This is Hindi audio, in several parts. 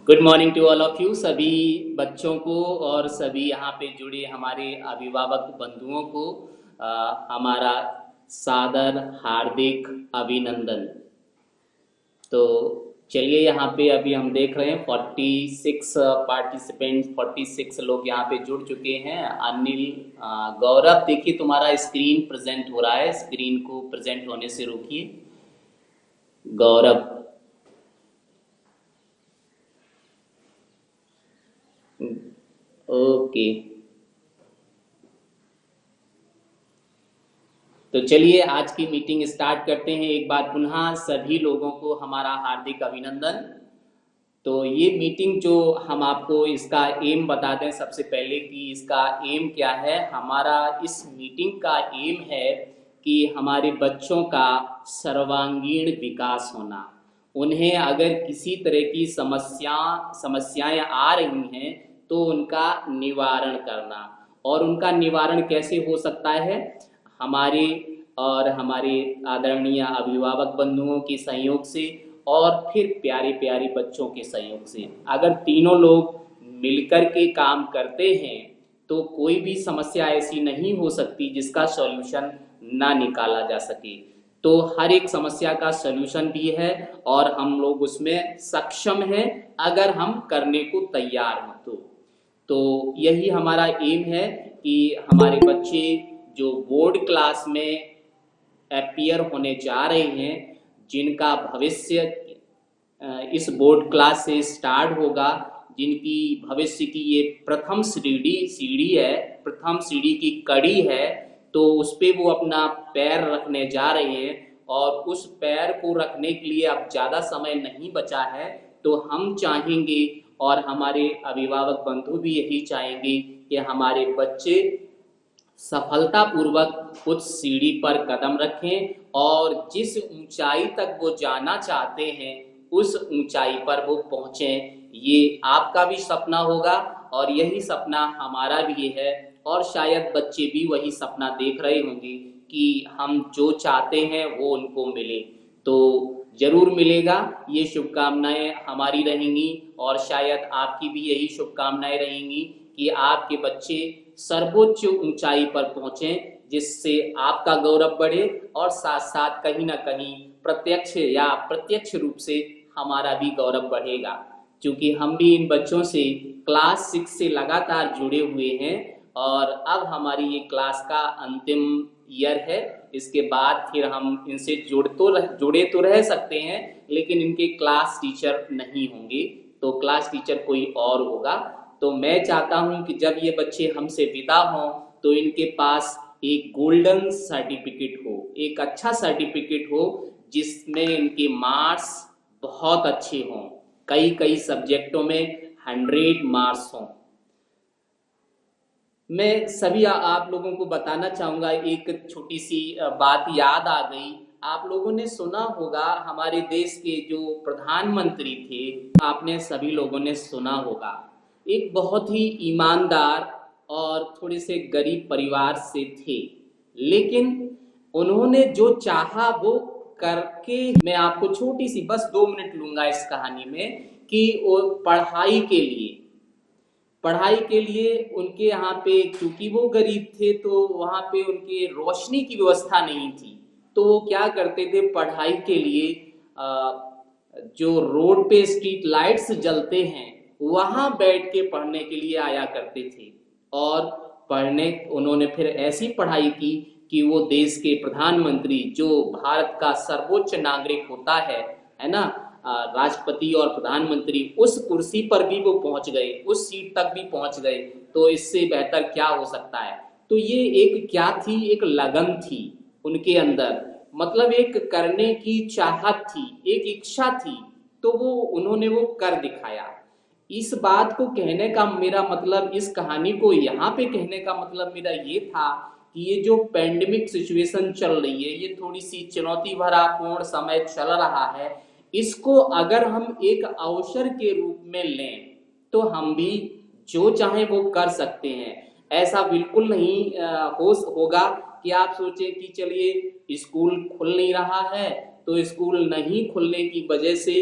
Good morning to all of you, सभी बच्चों को और सभी यहाँ पे जुड़े हमारे अभिभावक बंधुओं को हमारा सादर हार्दिक अभिनंदन। तो चलिए, यहाँ पे अभी हम देख रहे हैं 46 पार्टिसिपेंट्स, 46 लोग यहाँ पे जुड़ चुके हैं। अनिल, गौरव, देखिए तुम्हारा स्क्रीन प्रेजेंट हो रहा है, स्क्रीन को प्रेजेंट होने से रोकिए। गौरव, ओके। तो चलिए आज की मीटिंग स्टार्ट करते हैं। एक बार पुनः सभी लोगों को हमारा हार्दिक अभिनंदन। तो ये मीटिंग जो हम आपको इसका एम बता दें सबसे पहले कि इसका एम क्या है। हमारा इस मीटिंग का एम है कि हमारे बच्चों का सर्वांगीण विकास होना। उन्हें अगर किसी तरह की समस्याएं आ रही हैं तो उनका निवारण करना। और उनका निवारण कैसे हो सकता है? हमारे और हमारे आदरणीय अभिभावक बंधुओं के सहयोग से और फिर प्यारे प्यारे बच्चों के सहयोग से। अगर तीनों लोग मिलकर के काम करते हैं तो कोई भी समस्या ऐसी नहीं हो सकती जिसका सॉल्यूशन ना निकाला जा सके। तो हर एक समस्या का सॉल्यूशन भी है और हम लोग उसमें सक्षम हैं अगर हम करने को तैयार हों तो यही हमारा एम है कि हमारे बच्चे जो बोर्ड क्लास में अपीयर होने जा रहे हैं, जिनका भविष्य इस बोर्ड क्लास से स्टार्ट होगा, जिनकी भविष्य की ये प्रथम सीढ़ी है, प्रथम सीढ़ी की कड़ी है, तो उस पे वो अपना पैर रखने जा रहे हैं। और उस पैर को रखने के लिए अब ज़्यादा समय नहीं बचा है। तो हम चाहेंगे और हमारे अभिभावक बंधु भी यही चाहेंगे कि हमारे बच्चे सफलतापूर्वक उस सीढ़ी पर कदम रखें और जिस ऊंचाई तक वो जाना चाहते हैं उस ऊंचाई पर वो पहुंचें। ये आपका भी सपना होगा और यही सपना हमारा भी है और शायद बच्चे भी वही सपना देख रहे होंगे कि हम जो चाहते हैं वो उनको मिले। तो जरूर मिलेगा। ये शुभकामनाएं हमारी रहेंगी और शायद आपकी भी यही शुभकामनाएं रहेंगी कि आपके बच्चे सर्वोच्च ऊंचाई पर पहुंचें, जिससे आपका गौरव बढ़े और साथ साथ कहीं ना कहीं प्रत्यक्ष या अप्रत्यक्ष रूप से हमारा भी गौरव बढ़ेगा। क्योंकि हम भी इन बच्चों से क्लास 6 से लगातार जुड़े हुए हैं और अब हमारी ये क्लास का अंतिम ईयर है। इसके बाद फिर हम इनसे जुड़े तो रह सकते हैं, लेकिन इनके क्लास टीचर नहीं होंगे, तो क्लास टीचर कोई और होगा। तो मैं चाहता हूं कि जब ये बच्चे हमसे विदा हों तो इनके पास एक गोल्डन सर्टिफिकेट हो, एक अच्छा सर्टिफिकेट हो जिसमें इनके मार्क्स बहुत अच्छे हों, कई सब्जेक्टों में 100 मार्क्स हों। मैं सभी आप लोगों को बताना चाहूँगा, एक छोटी सी बात याद आ गई। आप लोगों ने सुना होगा हमारे देश के जो प्रधानमंत्री थे, आपने सभी लोगों ने सुना होगा, एक बहुत ही ईमानदार और थोड़े से गरीब परिवार से थे, लेकिन उन्होंने जो चाहा वो करके। मैं आपको छोटी सी बस 2 मिनट लूंगा इस कहानी में कि वो पढ़ाई के लिए उनके यहाँ पे, क्योंकि वो गरीब थे तो वहाँ पे उनके रोशनी की व्यवस्था नहीं थी। तो वो क्या करते थे, पढ़ाई के लिए जो रोड पे स्ट्रीट लाइट्स जलते हैं वहाँ बैठ के पढ़ने के लिए आया करते थे। और उन्होंने फिर ऐसी पढ़ाई की कि वो देश के प्रधानमंत्री, जो भारत का सर्वोच्च नागरिक होता है ना, राष्ट्रपति और प्रधानमंत्री, उस कुर्सी पर भी वो पहुंच गए, उस सीट तक भी पहुंच गए। तो इससे बेहतर क्या हो सकता है। तो ये एक क्या थी, एक लगन थी उनके अंदर, मतलब एक करने की चाहत थी, एक इच्छा थी। तो उन्होंने वो कर दिखाया। इस बात को कहने का मेरा मतलब, इस कहानी को यहाँ पे कहने का मतलब मेरा ये था कि ये जो पैंडेमिक सिचुएशन चल रही है, ये थोड़ी सी चुनौती भरा पूर्ण समय चल रहा है, इसको अगर हम एक अवसर के रूप में लें तो हम भी जो चाहें वो कर सकते हैं। ऐसा बिल्कुल नहीं होगा कि आप सोचें कि चलिए स्कूल खुल नहीं रहा है तो स्कूल नहीं खुलने की वजह से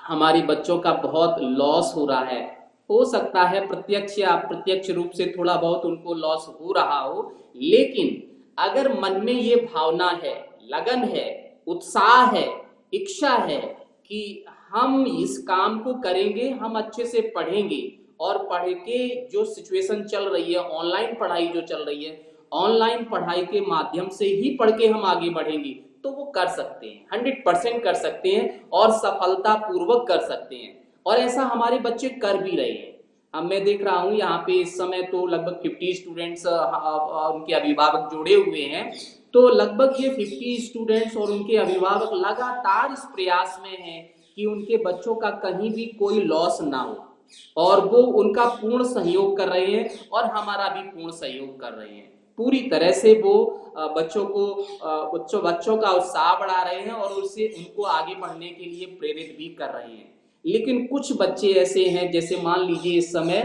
हमारे बच्चों का बहुत लॉस हो रहा है। हो सकता है प्रत्यक्ष या अप्रत्यक्ष रूप से थोड़ा बहुत उनको लॉस हो रहा हो, लेकिन अगर मन में ये भावना है, लगन है, उत्साह है, इच्छा है कि हम इस काम को करेंगे, हम अच्छे से पढ़ेंगे और पढ़ के जो सिचुएशन चल रही है, ऑनलाइन पढ़ाई जो चल रही है, ऑनलाइन पढ़ाई के माध्यम से ही पढ़ के हम आगे बढ़ेंगे, तो वो कर सकते हैं, 100% कर सकते हैं और सफलता पूर्वक कर सकते हैं। और ऐसा हमारे बच्चे कर भी रहे हैं। अब मैं देख रहा हूँ यहाँ पे इस समय तो लगभग 50 स्टूडेंट्स उनके अभिभावक जुड़े हुए हैं। तो लगभग ये 50 स्टूडेंट्स और उनके अभिभावक लगातार इस प्रयास में हैं कि उनके बच्चों का कहीं भी कोई लॉस ना हो, और वो उनका पूर्ण सहयोग कर रहे हैं और हमारा भी पूर्ण सहयोग कर रहे हैं। पूरी तरह से वो बच्चों का उत्साह बढ़ा रहे हैं और उससे उनको आगे बढ़ने के लिए प्रेरित भी कर रहे हैं। लेकिन कुछ बच्चे ऐसे हैं, जैसे मान लीजिए इस समय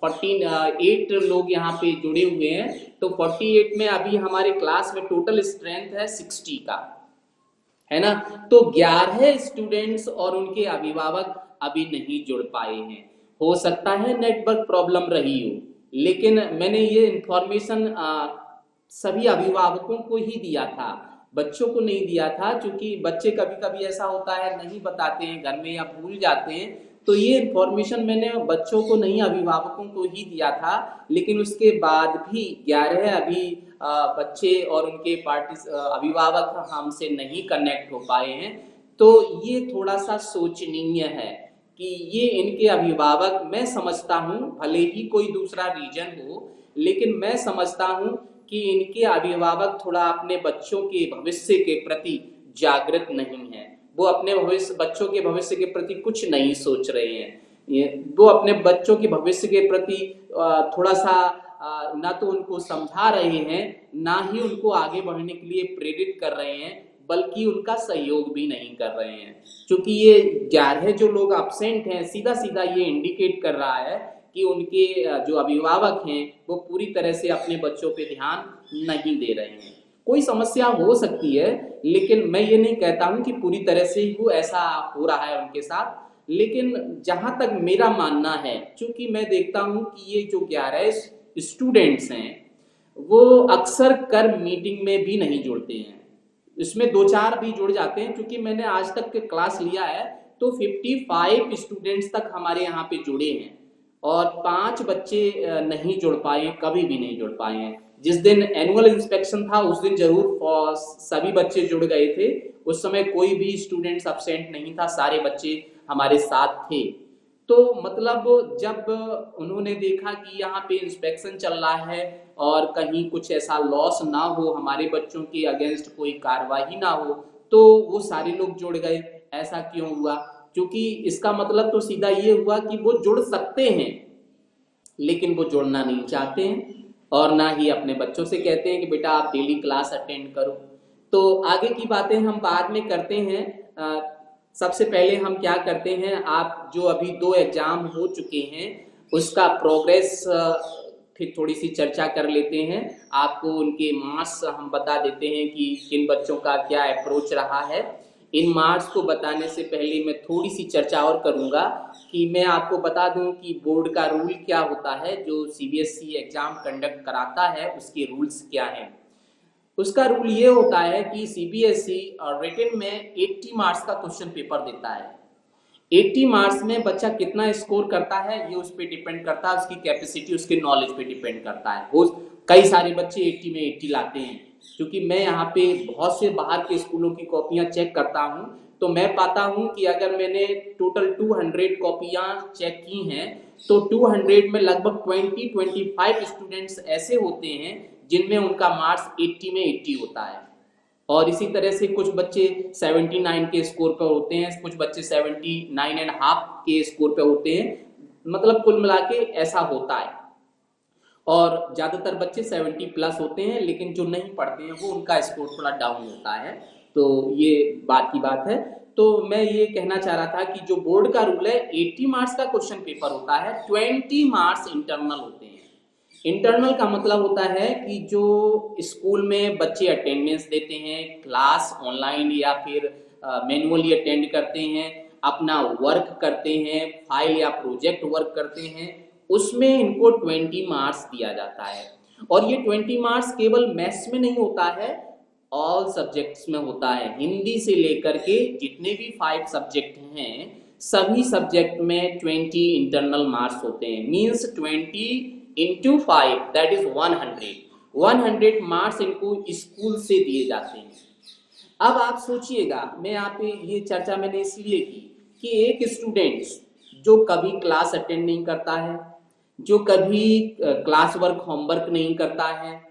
48 लोग यहाँ पे जुड़े हुए हैं, तो 48 में अभी हमारे क्लास में टोटल स्ट्रेंथ है 60 का, है ना। तो 11 स्टूडेंट्स और उनके अभिभावक अभी नहीं जुड़ पाए हैं। हो सकता है नेटवर्क प्रॉब्लम रही हो, लेकिन मैंने ये इंफॉर्मेशन सभी अभिभावकों को ही दिया था, बच्चों को नहीं दिया था, क्योंकि बच्चे कभी कभी ऐसा होता है नहीं बताते हैं घर में या भूल जाते हैं। तो ये इंफॉर्मेशन मैंने बच्चों को नहीं, अभिभावकों को ही दिया था। लेकिन उसके बाद भी 11 अभी बच्चे और उनके अभिभावक हमसे नहीं कनेक्ट हो पाए हैं। तो ये थोड़ा सा सोचनीय है कि ये इनके अभिभावक, मैं समझता हूँ भले ही कोई दूसरा रीजन हो, लेकिन मैं समझता हूँ कि इनके अभिभावक थोड़ा अपने बच्चों के भविष्य के प्रति जागृत नहीं है। वो अपने बच्चों के भविष्य के प्रति कुछ नहीं सोच रहे हैं। वो अपने बच्चों के भविष्य के प्रति थोड़ा सा ना तो उनको समझा रहे हैं, ना ही उनको आगे बढ़ने के लिए प्रेरित कर रहे हैं, बल्कि उनका सहयोग भी नहीं कर रहे हैं। क्योंकि ये 11 जो लोग अब्सेंट हैं, सीधा सीधा ये इंडिकेट कर रहा है कि उनके जो अभिभावक हैं वो पूरी तरह से अपने बच्चों पे ध्यान नहीं दे रहे हैं। कोई समस्या हो सकती है, लेकिन मैं ये नहीं कहता हूं कि पूरी तरह से ही वो ऐसा हो रहा है उनके साथ। लेकिन जहां तक मेरा मानना है, क्योंकि मैं देखता हूं कि ये जो 11 स्टूडेंट्स हैं वो अक्सर कर मीटिंग में भी नहीं जुड़ते हैं। इसमें 2-4 भी जुड़ जाते हैं, क्योंकि मैंने आज तक के क्लास लिया है तो 55 स्टूडेंट्स तक हमारे यहाँ पे जुड़े हैं और 5 बच्चे नहीं जुड़ पाए, कभी भी नहीं जुड़ पाए हैं। जिस दिन एनुअल इंस्पेक्शन था उस दिन जरूर सभी बच्चे जुड़ गए थे। उस समय कोई भी स्टूडेंट्स अब्सेंट नहीं था, सारे बच्चे हमारे साथ थे। तो मतलब जब उन्होंने देखा कि यहाँ पे इंस्पेक्शन चल रहा है और कहीं कुछ ऐसा लॉस ना हो, हमारे बच्चों के अगेंस्ट कोई कार्रवाई ना हो, तो वो सारे लोग जुड़ गए। ऐसा क्यों हुआ? क्योंकि इसका मतलब तो सीधा ये हुआ कि वो जुड़ सकते हैं, लेकिन वो जुड़ना नहीं चाहते हैं और ना ही अपने बच्चों से कहते हैं कि बेटा आप डेली क्लास अटेंड करो। तो आगे की बातें हम बाद में करते हैं। सबसे पहले हम क्या करते हैं, आप जो अभी 2 एग्जाम हो चुके हैं उसका प्रोग्रेस फिर थोड़ी सी चर्चा कर लेते हैं। आपको उनके मार्क्स हम बता देते हैं कि किन बच्चों का क्या अप्रोच रहा है। इन मार्क्स को बताने से पहले मैं थोड़ी सी चर्चा और करूंगा कि मैं आपको बता दूं कि बोर्ड का रूल क्या होता है। जो सीबीएसई एग्जाम कंडक्ट कराता है उसके रूल्स क्या हैं। उसका रूल ये होता है कि सीबीएसई रिटन में 80 मार्क्स का क्वेश्चन पेपर देता है। 80 मार्क्स में बच्चा कितना स्कोर करता है ये उस पर डिपेंड करता है, उसकी कैपेसिटी, उसके नॉलेज पे डिपेंड करता है। वो कई सारे बच्चे 80 में 80 लाते हैं, क्योंकि मैं यहाँ पे बहुत से बाहर के स्कूलों की कॉपियां चेक करता हूँ, तो मैं पाता हूँ कि अगर मैंने टोटल 200 कॉपियां चेक की हैं तो 200 में लगभग 20-25 स्टूडेंट्स ऐसे होते हैं जिनमें उनका मार्क्स 80 में 80 होता है। और इसी तरह से कुछ बच्चे 79 के स्कोर पर होते हैं, कुछ बच्चे 79.5 के स्कोर पर होते हैं। मतलब कुल मिला के ऐसा होता है। और ज्यादातर बच्चे 70 प्लस होते हैं, लेकिन जो नहीं पढ़ते हैं वो उनका स्कोर थोड़ा डाउन होता है। तो ये बात की बात है। तो मैं ये कहना चाह रहा था कि जो बोर्ड का रूल है 80 मार्क्स का क्वेश्चन पेपर होता है, 20 मार्क्स इंटरनल होते हैं। इंटरनल का मतलब होता है कि जो स्कूल में बच्चे अटेंडेंस देते हैं, क्लास ऑनलाइन या फिर मैनुअली अटेंड करते हैं, अपना वर्क करते हैं, फाइल या प्रोजेक्ट वर्क करते हैं, उसमें इनको 20 मार्क्स दिया जाता है। और ये 20 मार्क्स केवल मैथ्स में नहीं होता है, ऑल सब्जेक्ट्स में होता है। हिंदी से लेकर के जितने भी 5 सब्जेक्ट हैं, सभी सब्जेक्ट में 20 इंटरनल मार्क्स होते हैं। Means 20 into 5 that is 100। 100 marks इनको स्कूल से दिए जाते हैं। अब आप सोचिएगा, मैं यहाँ पे ये चर्चा मैंने इसलिए की कि एक स्टूडेंट जो कभी क्लास अटेंड नहीं करता है, जो कभी क्लास वर्क होमवर्क नहीं करता है,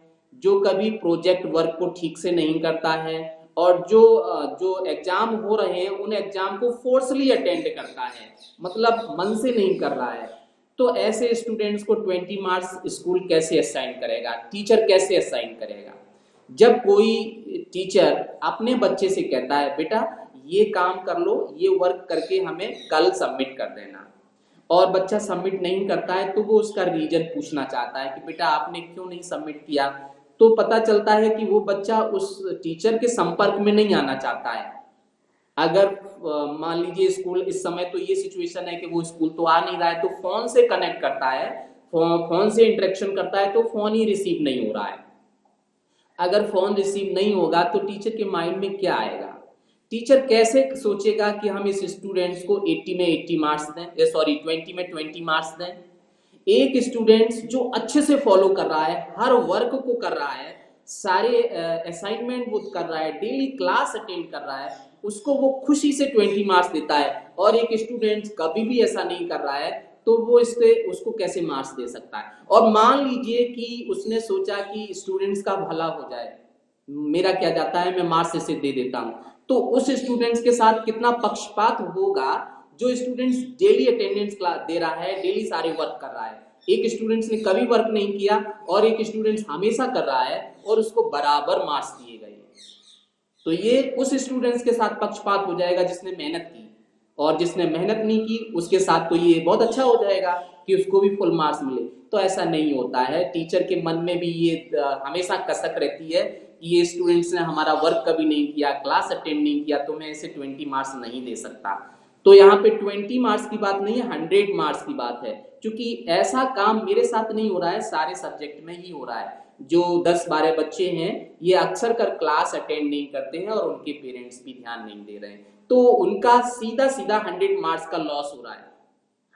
जो कभी प्रोजेक्ट वर्क को ठीक से नहीं करता है, और जो एग्जाम हो रहे हैं उन एग्जाम को फोर्सली अटेंड करता है, मतलब मन से नहीं कर रहा है, तो ऐसे स्टूडेंट्स को 20 मार्क्स स्कूल कैसे असाइन करेगा, टीचर कैसे असाइन करेगा? जब कोई टीचर अपने बच्चे से कहता है बेटा ये काम कर लो, ये वर्क करके हमें कल सबमिट कर देना, और बच्चा सबमिट नहीं करता है, तो वो उसका रीजन पूछना चाहता है कि बेटा आपने क्यों नहीं सबमिट किया, तो पता चलता है कि वो बच्चा उस टीचर के संपर्क में नहीं आना चाहता है। अगर मान लीजिए स्कूल इस समय तो ये सिचुएशन है कि वो स्कूल तो आ नहीं रहा है, तो फोन से कनेक्ट करता है, फोन से इंटरेक्शन करता है, तो फोन ही रिसीव नहीं हो रहा है। अगर फोन रिसीव नहीं होगा तो टीचर के माइंड में क्या आएगा? टीचर कैसे सोचेगा कि हम इस स्टूडेंट्स को 80 में 80 मार्क्स दें, सॉरी 20 में 20 मार्क्स दें? एक स्टूडेंट्स जो अच्छे से फॉलो कर रहा है, हर वर्क को कर रहा है, सारे असाइनमेंट वो कर रहा है, डेली क्लास अटेंड कर रहा है, उसको वो खुशी से 20 मार्क्स देता है। और एक स्टूडेंट कभी भी ऐसा नहीं कर रहा है, तो वो इससे उसको कैसे मार्क्स दे सकता है? और मान लीजिए कि उसने सोचा कि स्टूडेंट्स का भला हो जाए, मेरा क्या जाता है, मैं मार्क्स इसे दे देता हूं, तो उस स्टूडेंट्स के साथ कितना पक्षपात होगा जो स्टूडेंट्स डेली अटेंडेंस दे रहा है, डेली सारे वर्क कर रहा है। एक स्टूडेंट्स ने कभी वर्क नहीं किया और एक स्टूडेंट्स हमेशा कर रहा है और उसको बराबर मार्क्स दिए गए, तो ये उस स्टूडेंट्स के साथ पक्षपात हो जाएगा जिसने मेहनत की, और जिसने मेहनत नहीं की उसके साथ तो ये बहुत अच्छा हो जाएगा कि उसको भी फुल मार्क्स मिले। तो ऐसा नहीं होता है। टीचर के मन में भी ये हमेशा कसक रहती है कि ये स्टूडेंट्स ने हमारा वर्क कभी नहीं किया, क्लास अटेंड नहीं किया, तो मैं इसे 20 मार्क्स नहीं दे सकता। तो यहाँ पे 20 मार्क्स की बात नहीं है, 100 मार्क्स की बात है, क्योंकि ऐसा काम मेरे साथ नहीं हो रहा है, सारे सब्जेक्ट में ही हो रहा है। जो 10-12 बच्चे हैं ये अक्सर कर क्लास अटेंड नहीं करते हैं और उनके पेरेंट्स भी ध्यान नहीं दे रहे हैं, तो उनका सीधा सीधा 100 मार्क्स का लॉस हो रहा है।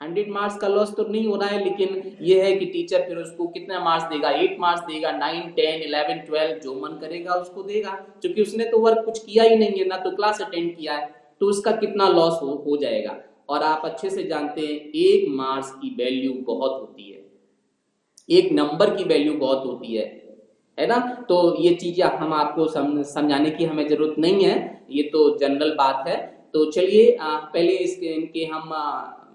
100 मार्क्स का लॉस तो नहीं हो रहा है, लेकिन ये है कि टीचर फिर उसको कितना मार्क्स देगा, 8 मार्क्स देगा, 9, 10, 11, 12 जो मन करेगा उसको देगा, क्योंकि उसने तो वर्क कुछ किया ही नहीं है, ना तो क्लास अटेंड किया है, तो उसका कितना लॉस हो जाएगा। और आप अच्छे से जानते हैं एक मार्क्स की वैल्यू बहुत होती है, एक नंबर की वैल्यू बहुत होती है ना। तो ये चीजें हम आपको समझाने की हमें जरूरत नहीं है, ये तो जनरल बात है। तो चलिए पहले इनके हम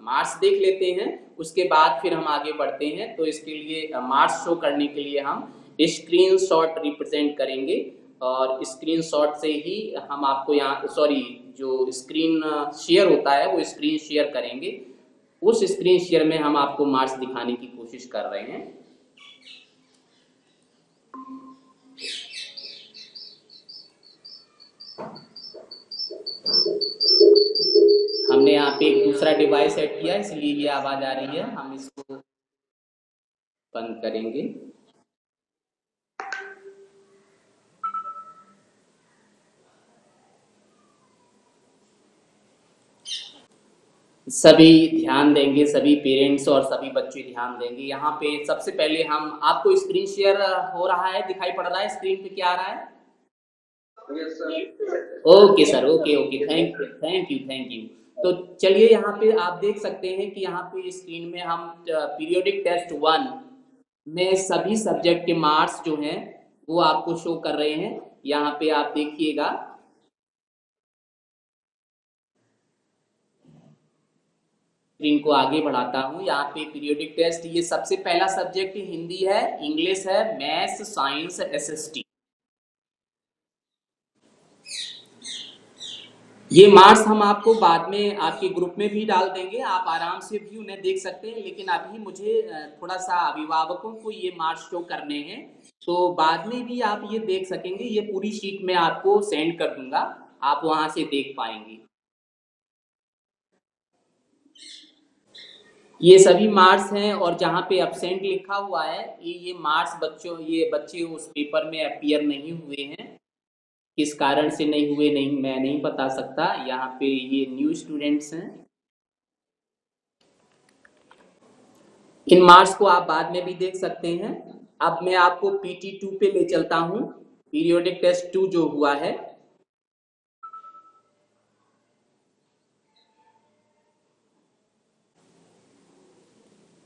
मार्क्स देख लेते हैं, उसके बाद फिर हम आगे बढ़ते हैं। तो इसके लिए मार्क्स शो करने के लिए हम स्क्रीनशॉट रिप्रेजेंट करेंगे, और स्क्रीनशॉट से ही हम आपको यहाँ सॉरी जो स्क्रीन शेयर होता है वो स्क्रीन शेयर करेंगे, उस स्क्रीन शेयर में हम आपको मार्क्स दिखाने की कोशिश कर रहे हैं। हमने यहाँ पे एक दूसरा डिवाइस ऐड किया इसलिए ये आवाज आ रही है, हम इसको बंद करेंगे। सभी ध्यान देंगे, सभी पेरेंट्स और सभी बच्चे ध्यान देंगे। यहाँ पे सबसे पहले हम आपको स्क्रीन शेयर हो रहा है, दिखाई पड़ रहा है स्क्रीन पे क्या आ रहा है? Okay sir, okay okay, thank you thank you thank you. तो चलिए यहाँ पे आप देख सकते हैं कि यहाँ पे स्क्रीन में हम पीरियोडिक टेस्ट 1 में सभी सब्जेक्ट के मार्क्स जो हैं वो आपको शो कर रहे हैं। यहाँ पे आप देखिएगा, स्क्रीन को आगे बढ़ाता हूँ। यहाँ पे पीरियोडिक टेस्ट, ये सबसे पहला सब्जेक्ट हिंदी है, इंग्लिश है, मैथ्स, साइंस, एसएसटी। ये मार्क्स हम आपको बाद में आपके ग्रुप में भी डाल देंगे, आप आराम से भी उन्हें देख सकते हैं, लेकिन अभी मुझे थोड़ा सा अभिभावकों को ये मार्क्स शो करने हैं, तो बाद में भी आप ये देख सकेंगे। ये पूरी शीट में आपको सेंड कर दूंगा, आप वहां से देख पाएंगे। ये सभी मार्क्स हैं, और जहाँ पे एब्सेंट लिखा हुआ है ये मार्क्स बच्चों, ये बच्चे उस पेपर में अपीयर नहीं हुए हैं। किस कारण से नहीं हुए, नहीं मैं नहीं बता सकता। यहाँ पे ये न्यू स्टूडेंट्स हैं। इन मार्क्स को आप बाद में भी देख सकते हैं। अब मैं आपको PT2 पे ले चलता हूँ, पीरियोडिक टेस्ट 2 जो हुआ है।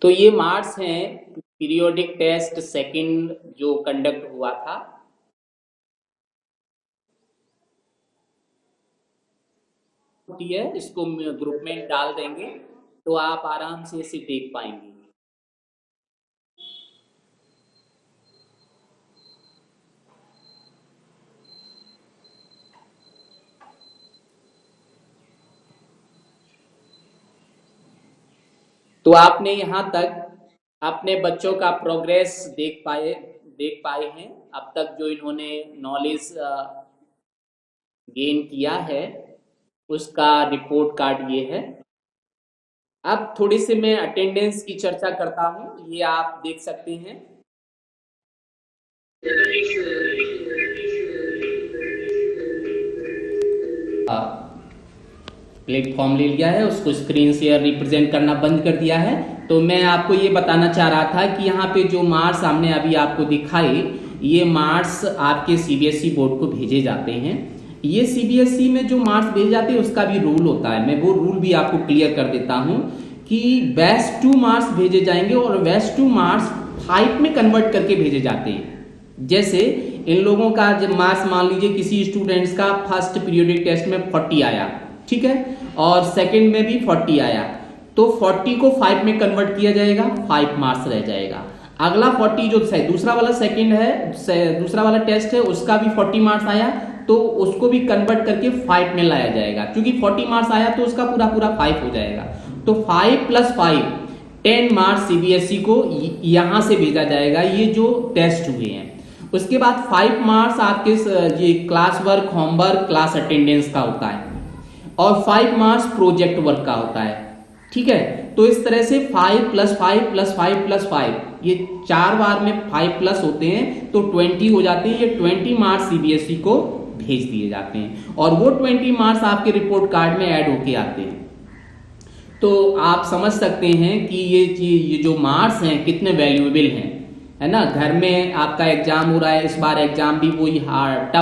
तो ये मार्क्स हैं पीरियोडिक टेस्ट सेकंड जो कंडक्ट हुआ था। है इसको ग्रुप में डाल देंगे तो आप आराम से इसे देख पाएंगे। तो आपने यहाँ तक अपने बच्चों का प्रोग्रेस देख पाए हैं। अब तक जो इन्होंने नॉलेज गेन किया है उसका रिपोर्ट कार्ड ये है। अब थोड़ी सी मैं अटेंडेंस की चर्चा करता हूँ, ये आप देख सकते हैं। प्लेटफॉर्म ले लिया है, उसको स्क्रीन शेयर रिप्रेजेंट करना बंद कर दिया है। तो मैं आपको ये बताना चाह रहा था कि यहाँ पे जो मार्क्स हमने अभी आपको दिखाए, ये मार्क्स आपके CBSE बोर्ड को भेजे जाते हैं। ये CBSE में जो मार्क्स भेजे जाते हैं उसका भी रूल होता है, मैं वो रूल भी आपको क्लियर कर देता हूँ कि बेस्ट 2 मार्क्स भेजे जाएंगे और बेस्ट 2 मार्क्स 5 में कन्वर्ट करके भेजे जाते हैं। जैसे इन लोगों का जब मार्क्स मान लीजिए किसी स्टूडेंट्स का फर्स्ट पीरियोडिक टेस्ट में 40 आया, ठीक है, और सेकंड में भी 40 आया, तो 40 को 5 में कन्वर्ट किया जाएगा, 5 मार्क्स रह जाएगा। अगला 40 जो दूसरा वाला सेकंड है, दूसरा वाला टेस्ट है, उसका भी 40 मार्क्स आया तो उसको भी कन्वर्ट करके 5 में लाया जाएगा। क्योंकि 40 मार्क्स आया तो उसका पूरा पूरा 5 हो जाएगा। तो 5 + 5 10 मार्क्स CBSE को यहां से भेजा जाएगा, ये जो टेस्ट हुए हैं। उसके बाद 5 मार्क्स आपके ये class work, homework, class attendance का होता है, और 5 मार्क्स प्रोजेक्ट वर्क का होता है, ठीक है। तो इस तरह से 5 + 5 + 5 + 5, ये 4 बार में 5 प्लस होते हैं तो 20 हो जाते हैं। ये 20 मार्क्स CBSE को भेज दिए जाते हैं और वो 20 मार्क्स आपके रिपोर्ट कार्ड में ऐड होके आते हैं। तो आप समझ सकते हैं कि ये जो मार्क्स हैं कितने वैल्यूएबल हैं, है ना। घर में आपका एग्जाम हो रहा है, इस बार एग्जाम भी कोई हार्ड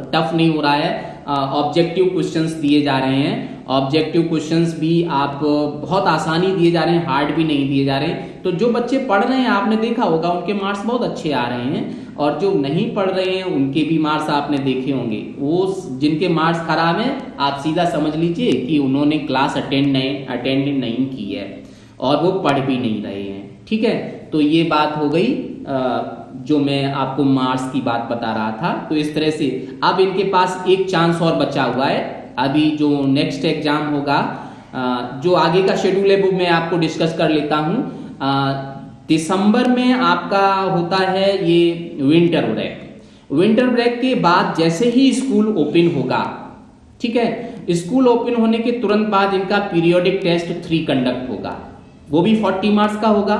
टफ नहीं हो रहा है, ऑब्जेक्टिव क्वेश्चंस दिए जा रहे हैं। ऑब्जेक्टिव क्वेश्चंस भी आप बहुत आसानी दिए जा रहे हैं, हार्ड भी नहीं दिए जा रहे हैं। तो जो बच्चे पढ़ रहे हैं आपने देखा होगा उनके मार्क्स बहुत अच्छे आ रहे हैं, और जो नहीं पढ़ रहे हैं उनके भी मार्क्स आपने देखे होंगे। वो जिनके मार्क्स खराब हैं आप सीधा समझ लीजिए कि उन्होंने क्लास अटेंड नहीं की है और वो पढ़ भी नहीं रहे हैं, ठीक है। तो ये बात हो गई जो मैं आपको मार्क्स की बात बता रहा था। तो इस तरह से अब इनके पास एक चांस और बचा हुआ है। अभी जो नेक्स्ट एग्जाम होगा, जो आगे का शेड्यूल है वो मैं आपको डिस्कस कर लेता हूँ। दिसंबर में आपका होता है ये विंटर ब्रेक। विंटर ब्रेक के बाद जैसे ही स्कूल ओपन होगा, ठीक है, स्कूल ओपन होने के तुरंत बाद इनका पीरियोडिक टेस्ट 3 कंडक्ट होगा, वो भी 40 मार्क्स का होगा,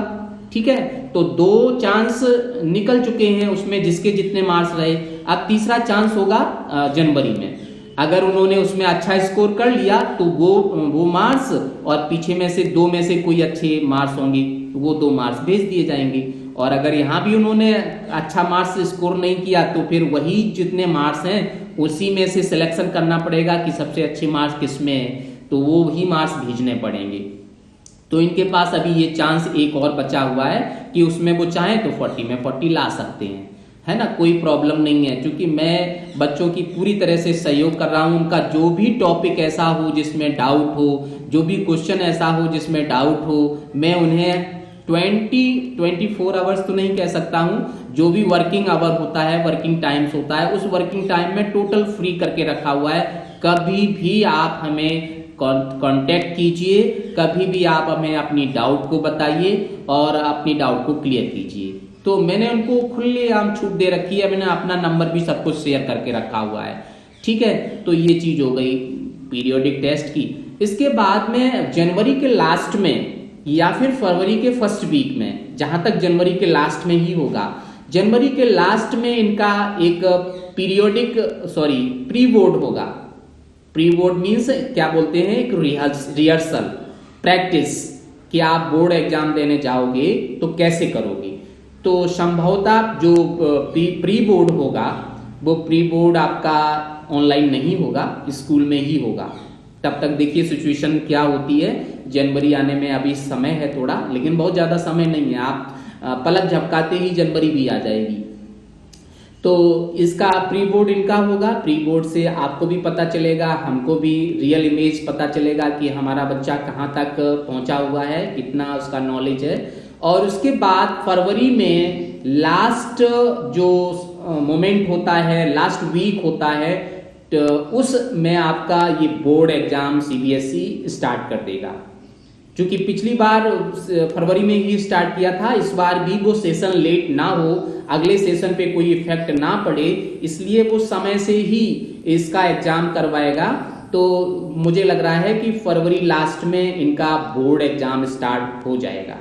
ठीक है। तो 2 चांस निकल चुके हैं उसमें जिसके जितने मार्क्स रहे। अब तीसरा चांस होगा जनवरी में। अगर उन्होंने उसमें अच्छा स्कोर कर लिया तो वो मार्क्स, और पीछे में से 2 में से कोई अच्छे मार्क्स होंगे तो वो 2 मार्क्स भेज दिए जाएंगे। और अगर यहाँ भी उन्होंने अच्छा मार्क्स स्कोर नहीं किया तो फिर वही जितने मार्क्स हैं उसी में से सिलेक्शन करना पड़ेगा कि सबसे अच्छे मार्क्स किस में है, तो वो ही मार्क्स भेजने पड़ेंगे। तो इनके पास अभी ये चांस एक और बचा हुआ है कि उसमें वो चाहें तो 40 में 40 ला सकते हैं, है ना, कोई प्रॉब्लम नहीं है। क्योंकि मैं बच्चों की पूरी तरह से सहयोग कर रहा हूं। उनका जो भी टॉपिक ऐसा हो जिसमें डाउट हो, जो भी क्वेश्चन ऐसा हो जिसमें डाउट हो, मैं उन्हें 24 आवर्स तो नहीं कह सकता हूं, जो भी वर्किंग आवर होता है, वर्किंग टाइम्स होता है, उस वर्किंग टाइम में टोटल फ्री करके रखा हुआ है। कभी भी आप हमें कांटेक्ट कीजिए, कभी भी आप हमें अपनी डाउट को बताइए और अपनी डाउट को क्लियर कीजिए। तो मैंने उनको खुलेआम छूट दे रखी है, मैंने अपना नंबर भी सब कुछ शेयर करके रखा हुआ है, ठीक है। तो ये चीज हो गई पीरियोडिक टेस्ट की। इसके बाद में जनवरी के लास्ट में या फिर फरवरी के फर्स्ट वीक में, जहां तक जनवरी के लास्ट में ही होगा। जनवरी के लास्ट में इनका एक प्री बोर्ड होगा। प्री बोर्ड मीन्स क्या बोलते हैं, एक रिहर्सल प्रैक्टिस, कि आप बोर्ड एग्जाम देने जाओगे तो कैसे करोगे। तो संभवतः जो प्री बोर्ड होगा वो प्री बोर्ड आपका ऑनलाइन नहीं होगा, स्कूल में ही होगा। तब तक देखिए सिचुएशन क्या होती है। जनवरी आने में अभी समय है थोड़ा, लेकिन बहुत ज़्यादा समय नहीं है। आप पलक झपकाते ही जनवरी भी आ जाएगी। तो इसका प्री बोर्ड इनका होगा। प्री बोर्ड से आपको भी पता चलेगा, हमको भी रियल इमेज पता चलेगा कि हमारा बच्चा कहाँ तक पहुँचा हुआ है, कितना उसका नॉलेज है। और उसके बाद फरवरी में लास्ट जो मोमेंट होता है, लास्ट वीक होता है, तो उसमें आपका ये बोर्ड एग्जाम सीबीएसई स्टार्ट कर देगा। क्योंकि पिछली बार फरवरी में ही स्टार्ट किया था, इस बार भी वो सेशन लेट ना हो, अगले सेशन पे कोई इफेक्ट ना पड़े, इसलिए वो समय से ही इसका एग्जाम करवाएगा। तो मुझे लग रहा है कि फरवरी लास्ट में इनका बोर्ड एग्जाम स्टार्ट हो जाएगा।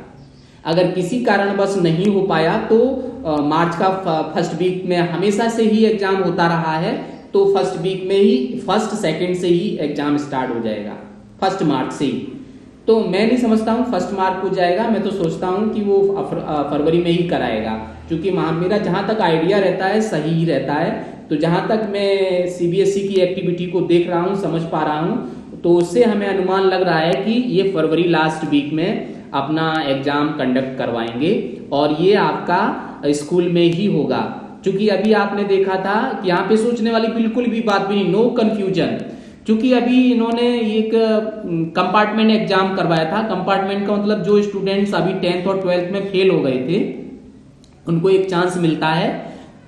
अगर किसी कारणवश नहीं हो पाया तो मार्च का फर्स्ट वीक में हमेशा से ही एग्जाम होता रहा है, तो फर्स्ट वीक में ही, फर्स्ट सेकंड से ही एग्जाम स्टार्ट हो जाएगा, फर्स्ट मार्च से ही। तो मैं नहीं समझता हूँ फर्स्ट मार्च हो जाएगा, मैं तो सोचता हूँ कि वो फरवरी में ही कराएगा। क्योंकि मेरा जहाँ तक आइडिया रहता है सही ही रहता है। तो जहाँ तक मैं सीबीएसई की एक्टिविटी को देख रहा हूँ, समझ पा रहा हूँ, तो उससे हमें अनुमान लग रहा है कि ये फरवरी लास्ट वीक में अपना एग्जाम कंडक्ट करवाएंगे और ये आपका स्कूल में ही होगा। क्योंकि अभी आपने देखा था कि यहाँ पे सोचने वाली बिल्कुल भी बात भी नहीं, नो कंफ्यूजन। क्योंकि अभी इन्होंने एक कंपार्टमेंट एग्जाम करवाया था। कंपार्टमेंट का मतलब जो स्टूडेंट्स अभी 10th और 12th में फेल हो गए थे उनको एक चांस मिलता है।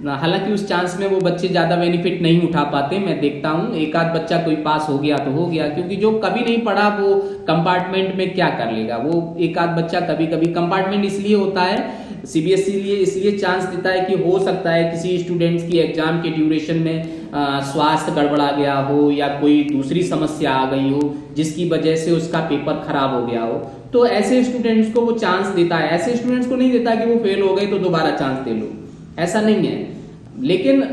हालांकि उस चांस में वो बच्चे ज्यादा बेनिफिट नहीं उठा पाते, मैं देखता हूँ एक आध बच्चा कोई पास हो गया तो हो गया, क्योंकि जो कभी नहीं पढ़ा वो कंपार्टमेंट में क्या कर लेगा। वो एक आध बच्चा कभी कभी, कंपार्टमेंट इसलिए होता है सीबीएसई इसलिए चांस देता है कि हो सकता है किसी स्टूडेंट्स की एग्जाम के ड्यूरेशन में स्वास्थ्य गड़बड़ा गया हो या कोई दूसरी समस्या आ गई हो जिसकी वजह से उसका पेपर खराब हो गया हो, तो ऐसे स्टूडेंट्स को वो चांस देता है। ऐसे स्टूडेंट्स को नहीं देता कि वो फेल हो गए तो दोबारा चांस दे लो, ऐसा नहीं है। लेकिन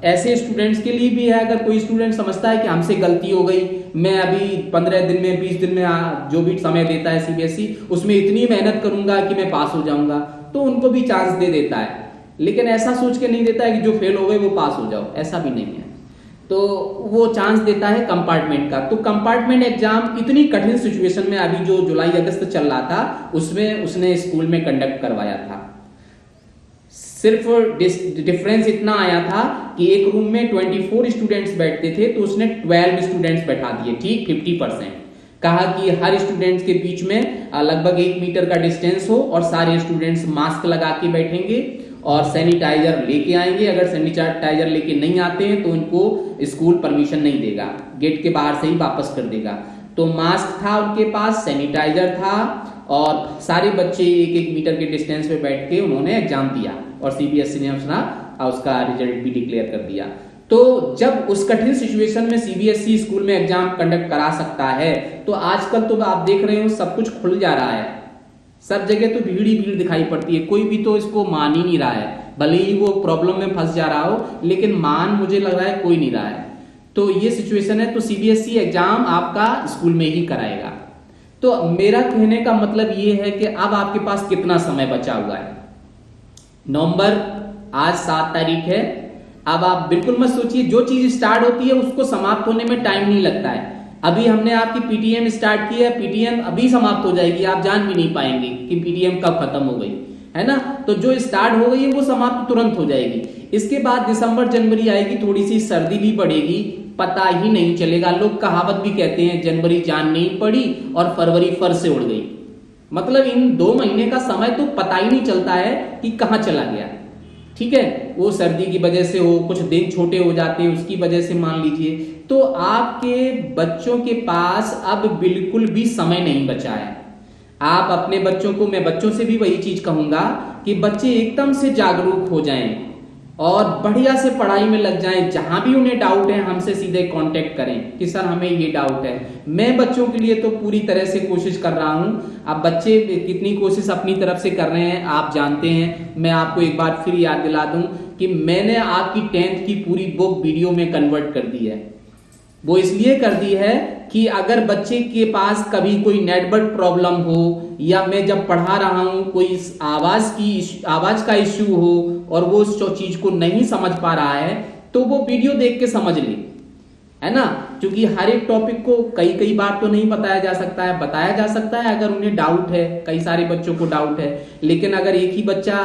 ऐसे स्टूडेंट्स के लिए भी है, अगर कोई स्टूडेंट समझता है कि हमसे गलती हो गई, मैं अभी 15 दिन में 20 दिन में जो भी समय देता है सीबीएसई उसमें इतनी मेहनत करूंगा कि मैं पास हो जाऊंगा, तो उनको भी चांस दे देता है। लेकिन ऐसा सोच के नहीं देता है कि जो फेल हो गए वो पास हो जाओ, ऐसा भी नहीं है। तो वो चांस देता है कंपार्टमेंट का। तो कंपार्टमेंट एग्जाम इतनी कठिन सिचुएशन में अभी जो जुलाई अगस्त चल रहा था उसमें उसने स्कूल में कंडक्ट करवाया था। सिर्फ डिफरेंस इतना आया था कि एक रूम में 24 स्टूडेंट्स बैठते थे तो उसने 12 स्टूडेंट्स बैठा दिए, ठीक 50%। कहा कि हर स्टूडेंट्स के बीच में लगभग 1 मीटर का डिस्टेंस हो और सारे स्टूडेंट्स मास्क लगा के बैठेंगे और सैनिटाइजर लेके आएंगे। अगर सैनिटाइजर लेके नहीं आते हैं तो उनको स्कूल परमिशन नहीं देगा, गेट के बाहर से ही वापस कर देगा। तो मास्क था उनके पास, सैनिटाइजर था और सारे बच्चे 1-1 मीटर के डिस्टेंस पे बैठ के उन्होंने एग्जाम दिया और सीबीएसई ने उसका रिजल्ट भी डिक्लेयर कर दिया। तो जब उस कठिन सिचुएशन में सीबीएसई स्कूल में एग्जाम कंडक्ट करा सकता है, तो आजकल तो आप देख रहे हो सब कुछ खुल जा रहा है, सब जगह तो भीड़ ही भीड़ दिखाई पड़ती है, कोई भी तो इसको मान ही नहीं रहा है। भले ही वो प्रॉब्लम में फंस जा रहा हो, लेकिन मान मुझे लग रहा है कोई नहीं रहा है। तो ये सिचुएशन है, तो सीबीएसई एग्जाम आपका स्कूल में ही कराएगा। तो मेरा कहने का मतलब ये है कि अब आपके पास कितना समय बचा हुआ है। नवंबर आज 7 तारीख है। अब आप बिल्कुल मत सोचिए, जो चीज स्टार्ट होती है उसको समाप्त होने में टाइम नहीं लगता है। अभी हमने आपकी पीटीएम स्टार्ट की है, पीटीएम अभी समाप्त हो जाएगी, आप जान भी नहीं पाएंगे कि पीटीएम कब खत्म हो गई, है ना। तो जो स्टार्ट हो गई है वो समाप्त तुरंत हो जाएगी। इसके बाद दिसंबर जनवरी आएगी, थोड़ी सी सर्दी भी बढ़ेगी, पता ही नहीं चलेगा। लोग कहावत भी कहते हैं, जनवरी जान नहीं पड़ी और फरवरी फर से उड़ गई। मतलब इन 2 महीने का समय तो पता ही नहीं चलता है कि कहाँ चला गया। ठीक है, वो सर्दी की वजह से हो, कुछ दिन छोटे हो जाते हैं उसकी वजह से मान लीजिए। तो आपके बच्चों के पास अब बिल्कुल भी समय नहीं बचा है। आप अपने बच्चों को, मैं बच्चों से भी वही चीज कहूंगा कि बच्चे एकदम से जागरूक हो जाएं। और बढ़िया से पढ़ाई में लग जाएं। जहां भी उन्हें डाउट है हमसे सीधे कांटेक्ट करें कि सर हमें ये डाउट है। मैं बच्चों के लिए तो पूरी तरह से कोशिश कर रहा हूं। अब बच्चे कितनी कोशिश अपनी तरफ से कर रहे हैं आप जानते हैं। मैं आपको एक बार फिर याद दिला दूं कि मैंने आपकी 10th की पूरी बुक वीडियो में कन्वर्ट कर दी है। वो इसलिए कर दी है कि अगर बच्चे के पास कभी कोई नेटवर्क प्रॉब्लम हो या मैं जब पढ़ा रहा हूं कोई आवाज का इश्यू हो और वो उस चीज को नहीं समझ पा रहा है तो वो वीडियो देख के समझ ले, है ना। क्योंकि हर एक टॉपिक को कई बार तो नहीं बताया जा सकता है। बताया जा सकता है अगर उन्हें डाउट है, कई सारे बच्चों को डाउट है। लेकिन अगर एक ही बच्चा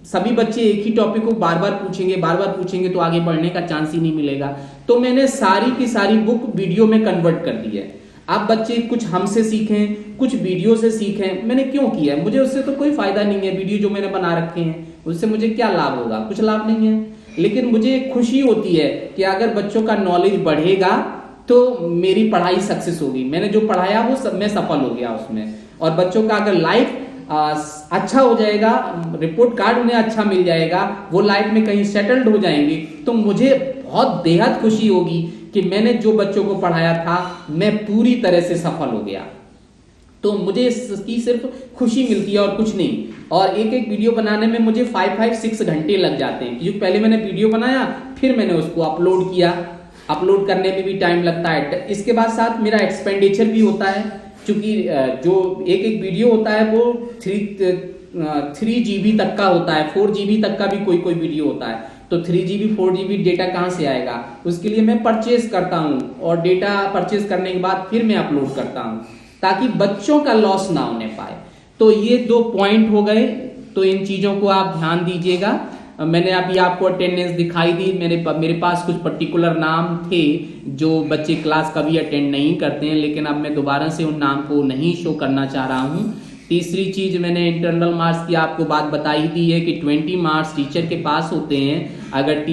सभी बच्चे एक ही टॉपिक को बार बार पूछेंगे तो आगे बढ़ने का चांस ही नहीं मिलेगा। तो मैंने सारी की सारी बुक वीडियो में कन्वर्ट कर दी है। अब बच्चे कुछ हमसे सीखें, कुछ वीडियो से सीखें। मैंने क्यों किया है? मुझे उससे तो कोई फायदा नहीं है। वीडियो जो मैंने बना रखे हैं उससे मुझे क्या लाभ होगा? कुछ लाभ नहीं है। लेकिन मुझे खुशी होती है कि अगर बच्चों का नॉलेज बढ़ेगा तो मेरी पढ़ाई सक्सेस होगी। मैंने जो पढ़ाया वो मैं सफल हो गया उसमें। और बच्चों का अगर लाइफ अच्छा हो जाएगा, रिपोर्ट कार्ड उन्हें अच्छा मिल जाएगा, वो लाइफ में कहीं सेटल्ड हो जाएंगे, तो मुझे बहुत बेहद खुशी होगी कि मैंने जो बच्चों को पढ़ाया था मैं पूरी तरह से सफल हो गया। तो मुझे इसकी सिर्फ खुशी मिलती है और कुछ नहीं। और एक एक वीडियो बनाने में मुझे 5-6 घंटे लग जाते हैं, क्योंकि पहले मैंने वीडियो बनाया फिर मैंने उसको अपलोड किया। अपलोड करने में भी टाइम लगता है। इसके बाद साथ मेरा एक्सपेंडिचर भी होता है, क्योंकि जो एक एक वीडियो होता है वो 3 GB तक का होता है, 4 GB तक का भी कोई वीडियो होता है। तो 3 GB 4 GB डेटा कहाँ से आएगा? उसके लिए मैं परचेज करता हूँ और डेटा परचेज करने के बाद फिर मैं अपलोड करता हूँ ताकि बच्चों का लॉस ना होने पाए। तो ये 2 पॉइंट हो गए। तो इन चीजों को आप ध्यान दीजिएगा। मैंने अभी आपको अटेंडेंस दिखाई दी। मेरे पास कुछ पर्टिकुलर नाम थे जो बच्चे क्लास कभी अटेंड नहीं करते हैं, लेकिन अब मैं दोबारा से उन नाम को नहीं शो करना चाह रहा हूं। तीसरी चीज, मैंने इंटरनल मार्क्स की आपको बात बताई दी है कि 20 मार्क्स टीचर के पास होते हैं। अगर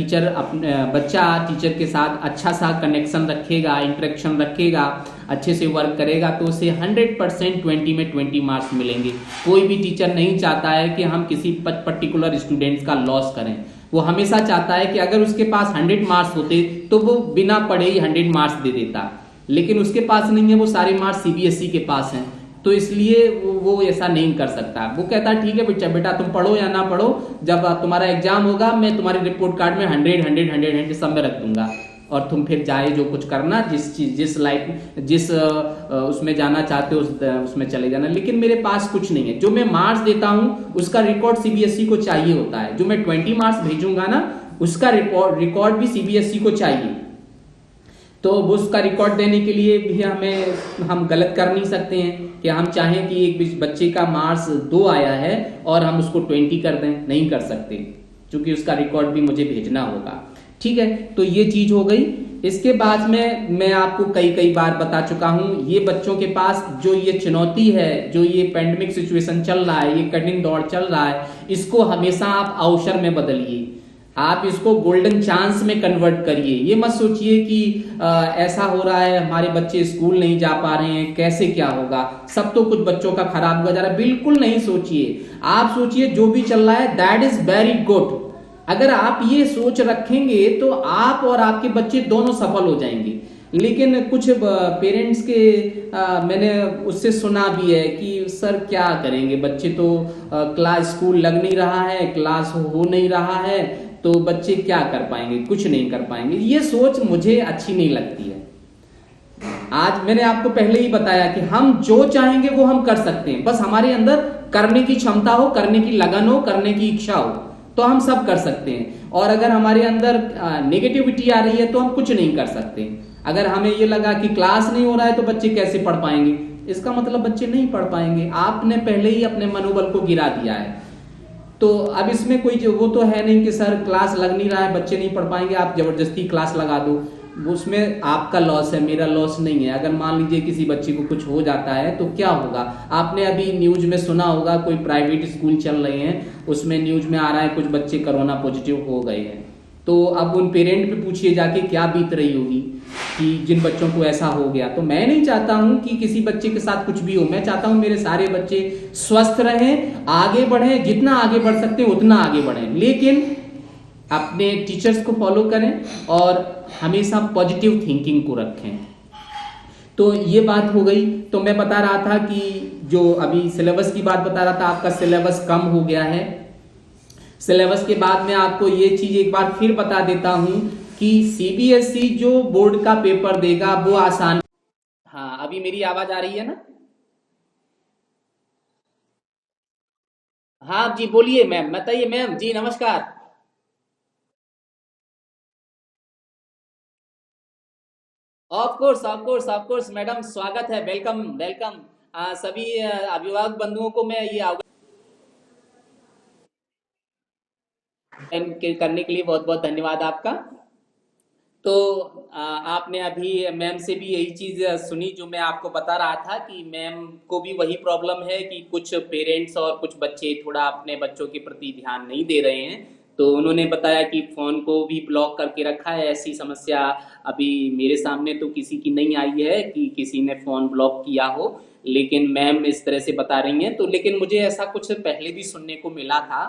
बच्चा टीचर के साथ अच्छा सा कनेक्शन रखेगा, इंटरेक्शन रखेगा, अच्छे से वर्क करेगा तो उसे 100% 20 में 20 मार्क्स मिलेंगे। कोई भी टीचर नहीं चाहता है कि हम किसी पर्टिकुलर स्टूडेंट्स का लॉस करें। वो हमेशा चाहता है कि अगर उसके पास 100 मार्क्स होते तो वो बिना पढ़े ही 100 मार्क्स दे देता, लेकिन उसके पास नहीं है। वो सारे मार्क्स CBSE के पास हैं, तो इसलिए वो ऐसा नहीं कर सकता। वो कहता है ठीक है बेटा तुम पढ़ो या ना पढ़ो, जब तुम्हारा एग्जाम होगा मैं तुम्हारे रिपोर्ट कार्ड में 100 सब में रख दूंगा और तुम फिर जाए जो कुछ करना, जिस उसमें जाना चाहते हो उसमें चले जाना। लेकिन मेरे पास कुछ नहीं है। जो मैं मार्क्स देता हूं उसका रिकॉर्ड CBSE को चाहिए होता है। जो मैं 20 मार्क्स भेजूंगा ना उसका रिकॉर्ड भी CBSE को चाहिए। तो उसका रिकॉर्ड देने के लिए भी हम गलत कर नहीं सकते हैं कि हम चाहें कि एक बच्चे का मार्क्स 2 आया है और हम उसको 20 कर दें। नहीं कर सकते, क्योंकि उसका रिकॉर्ड भी मुझे भेजना होगा। ठीक है, तो ये चीज हो गई। इसके बाद में मैं आपको कई बार बता चुका हूं, ये बच्चों के पास जो ये चुनौती है, जो ये पैंडेमिक सिचुएशन चल रहा है, ये कठिन दौर चल रहा है, इसको हमेशा आप अवसर में बदलिए। आप इसको गोल्डन चांस में कन्वर्ट करिए। ये मत सोचिए कि ऐसा हो रहा है हमारे बच्चे स्कूल नहीं जा पा रहे हैं, कैसे क्या होगा, सब तो कुछ बच्चों का खराब हुआ जा रहा है। बिल्कुल नहीं सोचिए। आप सोचिए जो भी चल रहा है दैट इज वेरी गुड। अगर आप ये सोच रखेंगे तो आप और आपके बच्चे दोनों सफल हो जाएंगे। लेकिन कुछ पेरेंट्स के मैंने उससे सुना भी है कि सर क्या करेंगे, बच्चे तो क्लास स्कूल लग नहीं रहा है, क्लास हो नहीं रहा है, तो बच्चे क्या कर पाएंगे, कुछ नहीं कर पाएंगे। ये सोच मुझे अच्छी नहीं लगती है। आज मैंने आपको पहले ही बताया कि हम जो चाहेंगे वो हम कर सकते हैं, बस हमारे अंदर करने की क्षमता हो, करने की लगन हो, करने की इच्छा हो, तो हम सब कर सकते हैं। और अगर हमारे अंदर नेगेटिविटी आ रही है तो हम कुछ नहीं कर सकते। अगर हमें ये लगा कि क्लास नहीं हो रहा है तो बच्चे कैसे पढ़ पाएंगे, इसका मतलब बच्चे नहीं पढ़ पाएंगे। आपने पहले ही अपने मनोबल को गिरा दिया है। तो अब इसमें कोई वो तो है नहीं कि सर क्लास लग नहीं रहा है, बच्चे नहीं पढ़ पाएंगे, आप जबरदस्ती क्लास लगा दो, उसमें आपका लॉस है, मेरा लॉस नहीं है। अगर मान लीजिए किसी बच्चे को कुछ हो जाता है तो क्या होगा? आपने अभी न्यूज में सुना होगा, कोई प्राइवेट स्कूल चल रहे हैं, उसमें न्यूज में आ रहा है कुछ बच्चे कोरोना पॉजिटिव हो गए हैं। तो अब उन पेरेंट पे पूछिए जाके क्या बीत रही होगी कि जिन बच्चों को ऐसा हो गया। तो मैं नहीं चाहता हूं कि किसी बच्चे के साथ कुछ भी हो। मैं चाहता हूं मेरे सारे बच्चे स्वस्थ रहें, आगे बढ़ें, जितना आगे बढ़ सकते हैं उतना आगे बढ़ें। लेकिन अपने टीचर्स को फॉलो करें और हमेशा पॉजिटिव थिंकिंग को रखें। तो ये बात हो गई। तो मैं बता रहा था कि जो अभी सिलेबस की बात बता रहा था, आपका सिलेबस कम हो गया है। सिलेबस के बाद में आपको ये चीज एक बार फिर बता देता हूं कि सीबीएसई जो बोर्ड का पेपर देगा वो आसान। हाँ, अभी मेरी आवाज आ रही है ना? हाँ जी, बोलिए मैम, बताइए मैम जी, नमस्कार। Of course of course of course madam, स्वागत है, वेलकम वेलकम। सभी अभिभावक बंधुओं को मैं ये आह्वान करने के लिए बहुत बहुत धन्यवाद आपका। तो आपने अभी मैम से भी यही चीज सुनी जो मैं आपको बता रहा था कि मैम को भी वही प्रॉब्लम है कि कुछ पेरेंट्स और कुछ बच्चे थोड़ा अपने बच्चों के प्रति ध्यान नहीं दे रहे हैं। तो उन्होंने बताया कि फोन को भी ब्लॉक करके रखा है। ऐसी समस्या अभी मेरे सामने तो किसी की नहीं आई है कि किसी ने फोन ब्लॉक किया हो, लेकिन मैम इस तरह से बता रही हैं। तो लेकिन मुझे ऐसा कुछ पहले भी सुनने को मिला था।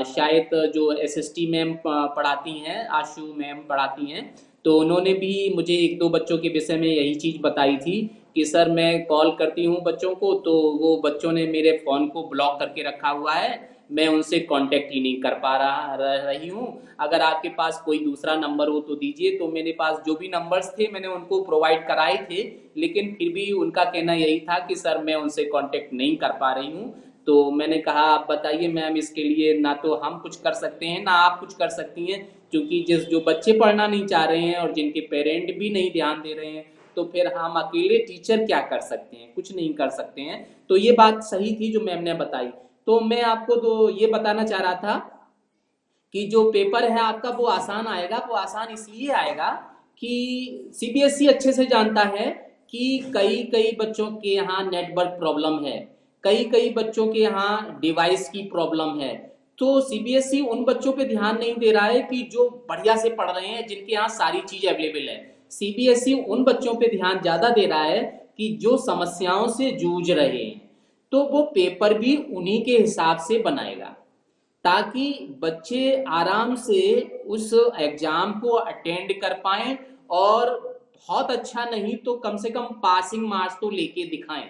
शायद जो एसएसटी मैम पढ़ाती हैं, आशु मैम पढ़ाती हैं, तो उन्होंने भी मुझे एक दो बच्चों के विषय में यही चीज बताई थी कि सर मैं कॉल करती हूँ बच्चों को तो वो बच्चों ने मेरे फोन को ब्लॉक करके रखा हुआ है, मैं उनसे कांटेक्ट ही नहीं कर पा रही हूँ। अगर आपके पास कोई दूसरा नंबर हो तो दीजिए। तो मेरे पास जो भी नंबर्स थे मैंने उनको प्रोवाइड कराए थे, लेकिन फिर भी उनका कहना यही था कि सर मैं उनसे कांटेक्ट नहीं कर पा रही हूँ। तो मैंने कहा आप बताइए मैम, इसके लिए ना तो हम कुछ कर सकते हैं ना आप कुछ कर सकती हैं, क्योंकि जिस जो बच्चे पढ़ना नहीं चाह रहे हैं और जिनके पेरेंट भी नहीं ध्यान दे रहे हैं, तो फिर हम अकेले टीचर क्या कर सकते हैं? कुछ नहीं कर सकते हैं। तो ये बात सही थी जो मैम ने बताई। तो मैं आपको तो ये बताना चाह रहा था कि जो पेपर है आपका वो आसान आएगा। वो आसान इसलिए आएगा कि सीबीएसई अच्छे से जानता है कि कई कई बच्चों के यहाँ नेटवर्क प्रॉब्लम है, कई कई बच्चों के यहाँ डिवाइस की प्रॉब्लम है। तो सीबीएसई उन बच्चों पे ध्यान नहीं दे रहा है कि जो बढ़िया से पढ़ रहे हैं, जिनके यहाँ सारी चीज अवेलेबल है। सीबीएसई उन बच्चों पे ध्यान ज्यादा दे रहा है कि जो समस्याओं से जूझ रहे हैं, तो वो पेपर भी उन्हीं के हिसाब से बनाएगा, ताकि बच्चे आराम से उस एग्जाम को अटेंड कर पाएं और बहुत अच्छा नहीं तो कम से कम पासिंग मार्क्स तो लेके दिखाएं।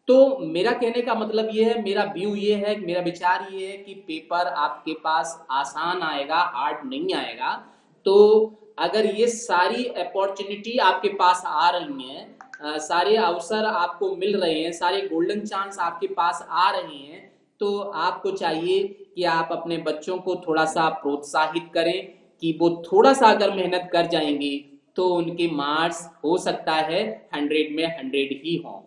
तो मेरा कहने का मतलब ये है, मेरा व्यू ये है, मेरा विचार ये है कि पेपर आपके पास आसान आएगा, हार्ड नहीं आएगा। तो अगर ये सारी अपॉर्चुनिटी आपके पास आ रही हैं, सारे अवसर आपको मिल रहे हैं, सारे गोल्डन चांस आपके पास आ रहे हैं, तो आपको चाहिए कि आप अपने बच्चों को थोड़ा सा प्रोत्साहित करें कि वो थोड़ा सा अगर मेहनत कर जाएंगे तो उनके मार्क्स हो सकता है 100 में 100 ही हों,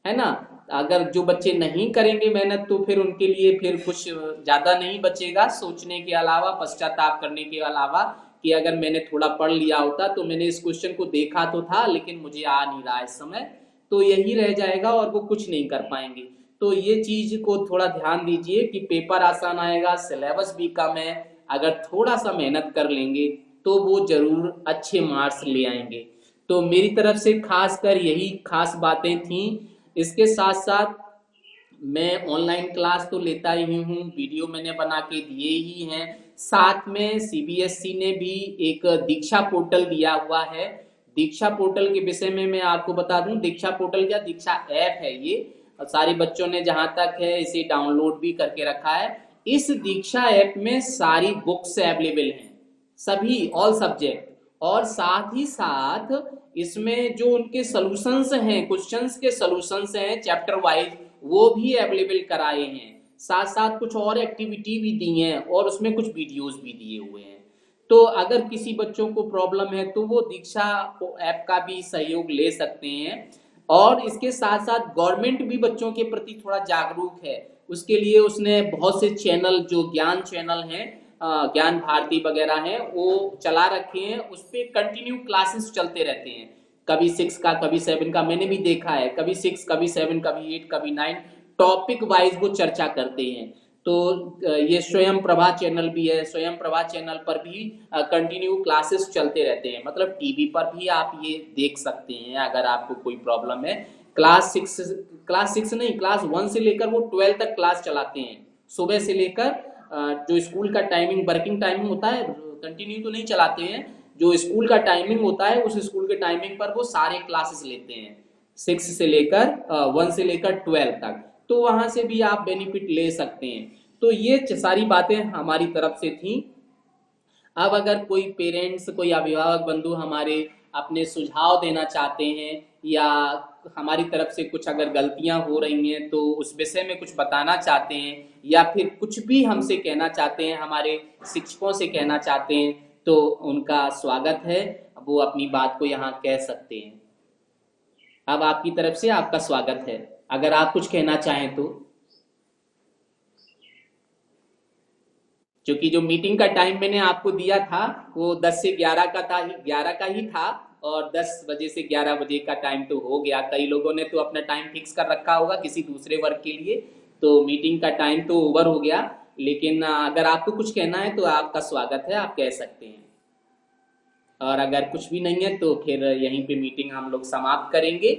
है ना? अगर जो बच्चे नहीं करेंगे मेहनत तो फिर उनके लिए फिर कुछ ज्यादा नहीं बचेगा सोचने के अलावा, पश्चाताप करने के अलावा कि अगर मैंने थोड़ा पढ़ लिया होता तो मैंने इस क्वेश्चन को देखा तो था लेकिन मुझे आ नहीं रहा इस समय, तो यही रह जाएगा और वो कुछ नहीं कर पाएंगे। तो ये चीज को थोड़ा ध्यान दीजिए कि पेपर आसान आएगा, सिलेबस भी कम है, अगर थोड़ा सा मेहनत कर लेंगे तो वो जरूर अच्छे मार्क्स ले आएंगे। तो मेरी तरफ से खासकर यही खास बातें थी। इसके साथ साथ मैं ऑनलाइन क्लास तो लेता ही हूँ, वीडियो मैंने बना के दिए ही हैं। साथ में सीबीएसई ने भी एक दीक्षा पोर्टल दिया हुआ है। दीक्षा पोर्टल के विषय में मैं आपको बता दूं, दीक्षा पोर्टल क्या, दीक्षा ऐप है ये, और सारे बच्चों ने जहां तक है इसे डाउनलोड भी करके रखा है। इस दीक्षा ऐप में सारी बुक्स अवेलेबल हैं, सभी ऑल सब्जेक्ट, और साथ ही साथ इसमें जो उनके सॉल्यूशंस हैं, क्वेश्चंस के सॉल्यूशंस हैं चैप्टर वाइज, वो भी अवेलेबल कराए हैं। साथ साथ कुछ और एक्टिविटी भी दी हैं और उसमें कुछ वीडियोस भी दिए हुए हैं। तो अगर किसी बच्चों को प्रॉब्लम है तो वो दीक्षा ऐप का भी सहयोग ले सकते हैं। और इसके साथ साथ गवर्नमेंट भी बच्चों के प्रति थोड़ा जागरूक है, उसके लिए उसने बहुत से चैनल, जो ज्ञान चैनल हैं, ज्ञान भारती वगैरह हैं, वो चला रखे हैं। उस पर कंटिन्यू क्लासेस चलते रहते हैं, कभी 6 का कभी 7 का, मैंने भी देखा है, कभी 6 कभी 7 कभी 8 कभी 9, टॉपिक वाइज वो चर्चा करते हैं। तो ये स्वयं प्रभा चैनल भी है, स्वयं प्रभा चैनल पर भी कंटिन्यू क्लासेस चलते रहते हैं, मतलब टीवी पर भी आप ये देख सकते हैं अगर आपको कोई प्रॉब्लम है। क्लास 6 नहीं, क्लास 1 से लेकर वो 12 तक क्लास चलाते हैं, सुबह से लेकर जो स्कूल का टाइमिंग वर्किंग टाइमिंग होता है, कंटिन्यू तो नहीं चलाते हैं, जो स्कूल का टाइमिंग होता है उस स्कूल के टाइमिंग पर वो सारे क्लासेस लेते हैं, 6 से लेकर 1 से लेकर 12 तक। तो वहां से भी आप बेनिफिट ले सकते हैं। तो ये सारी बातें हमारी तरफ से थी। अब अगर कोई पेरेंट्स, कोई अभिभावक बंधु हमारे अपने सुझाव देना चाहते हैं, या हमारी तरफ से कुछ अगर गलतियां हो रही हैं तो उस विषय में कुछ बताना चाहते हैं, या फिर कुछ भी हमसे कहना चाहते हैं, हमारे शिक्षकों से कहना चाहते हैं, तो उनका स्वागत है, वो अपनी बात को यहाँ कह सकते हैं। अब आपकी तरफ से आपका स्वागत है, अगर आप कुछ कहना चाहें तो। क्योंकि जो मीटिंग का टाइम मैंने आपको दिया था वो 10 से 11 का था, 11 का ही था, और 10 बजे से 11 बजे का टाइम तो हो गया। कई लोगों ने तो अपना टाइम फिक्स कर रखा होगा किसी दूसरे वर्क के लिए, तो मीटिंग का टाइम तो ओवर हो गया। लेकिन अगर आपको कुछ कहना है तो आपका स्वागत है, आप कह सकते हैं। और अगर कुछ भी नहीं है तो फिर यहीं पे मीटिंग हम लोग समाप्त करेंगे,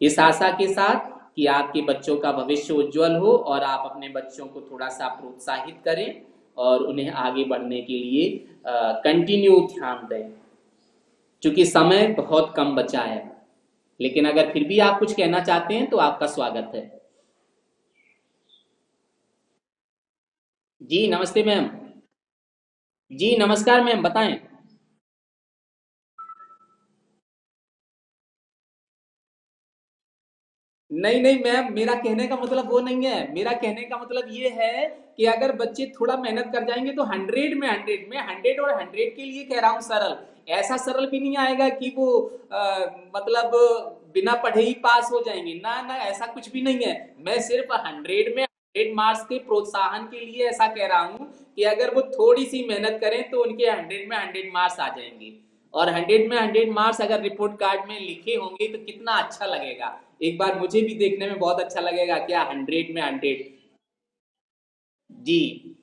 इस आशा के साथ कि आपके बच्चों का भविष्य उज्जवल हो और आप अपने बच्चों को थोड़ा सा प्रोत्साहित करें और उन्हें आगे बढ़ने के लिए कंटिन्यू ध्यान दें, क्योंकि समय बहुत कम बचा है। लेकिन अगर फिर भी आप कुछ कहना चाहते हैं तो आपका स्वागत है। जी नमस्ते मैम। जी नमस्कार मैम, बताएं। नहीं नहीं मैम, मेरा कहने का मतलब वो नहीं है। मेरा कहने का मतलब ये है कि अगर बच्चे थोड़ा मेहनत कर जाएंगे तो 100 और 100 के लिए कह रहा हूँ सरल। ऐसा सरल भी नहीं आएगा कि वो मतलब बिना पढ़े ही पास हो जाएंगे, ना ना, ऐसा कुछ भी नहीं है। मैं सिर्फ 100 के प्रोत्साहन के लिए ऐसा कह रहा हूँ कि अगर वो थोड़ी सी मेहनत करें तो उनके 100 आ जाएंगे। और 100 अगर रिपोर्ट कार्ड में लिखे होंगे तो कितना अच्छा लगेगा। एक बार मुझे भी देखने में बहुत अच्छा लगेगा, क्या 100 जी।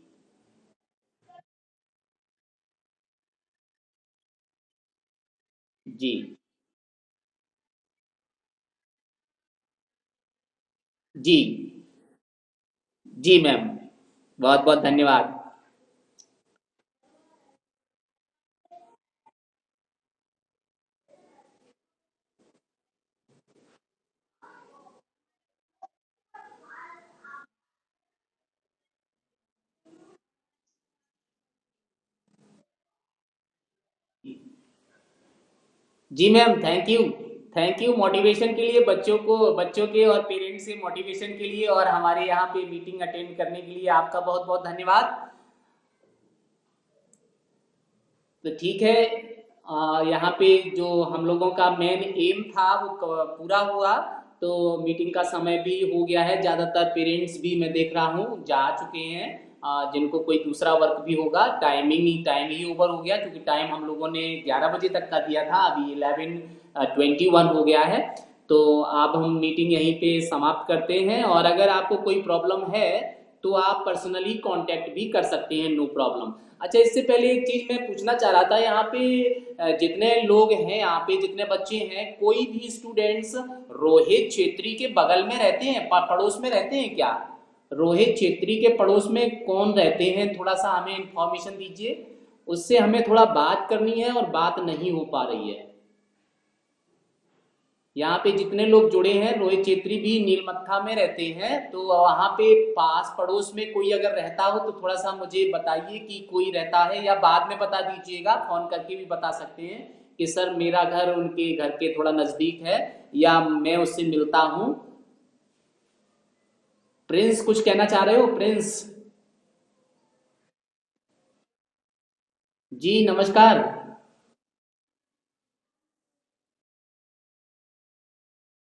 जी। जी। जी मैम, बहुत बहुत धन्यवाद। जी ma'am, thank you. Thank you motivation के लिए, बच्चों को, बच्चों के और पेरेंट्स से मोटिवेशन के लिए, और हमारे यहाँ पे मीटिंग अटेंड करने के लिए आपका बहुत बहुत धन्यवाद। तो ठीक है, यहाँ पे जो हम लोगों का मेन एम था वो पूरा हुआ। तो मीटिंग का समय भी हो गया है, ज़्यादातर पेरेंट्स भी मैं देख रहा हूँ जा चुके हैं। जिनको कोई दूसरा वर्क भी होगा, टाइम ही ओवर हो गया, क्योंकि टाइम हम लोगों ने 11 बजे तक का दिया था, अभी 11:21 हो गया है। तो अब हम मीटिंग यहीं पे समाप्त करते हैं, और अगर आपको कोई प्रॉब्लम है तो आप पर्सनली कांटेक्ट भी कर सकते हैं, नो प्रॉब्लम। अच्छा, इससे पहले एक चीज मैं पूछना चाह रहा था, यहाँ पे जितने लोग हैं, यहाँ पे जितने बच्चे हैं, कोई भी स्टूडेंट्स रोहित छेत्री के बगल में रहते हैं, पड़ोस में रहते हैं क्या? रोहित छेत्री के पड़ोस में कौन रहते हैं, थोड़ा सा हमें इंफॉर्मेशन दीजिए। उससे हमें थोड़ा बात करनी है और बात नहीं हो पा रही है। यहाँ पे जितने लोग जुड़े हैं, रोहित चेत्री भी नीलमत्था में रहते हैं, तो वहाँ पे पास पड़ोस में कोई अगर रहता हो तो थोड़ा सा मुझे बताइए कि कोई रहता है, या बाद में बता दीजिएगा, फोन करके भी बता सकते हैं कि सर मेरा घर उनके घर के थोड़ा नजदीक है, या मैं उससे मिलता हूँ। प्रिंस, कुछ कहना चाह रहे हो प्रिंस? जी नमस्कार।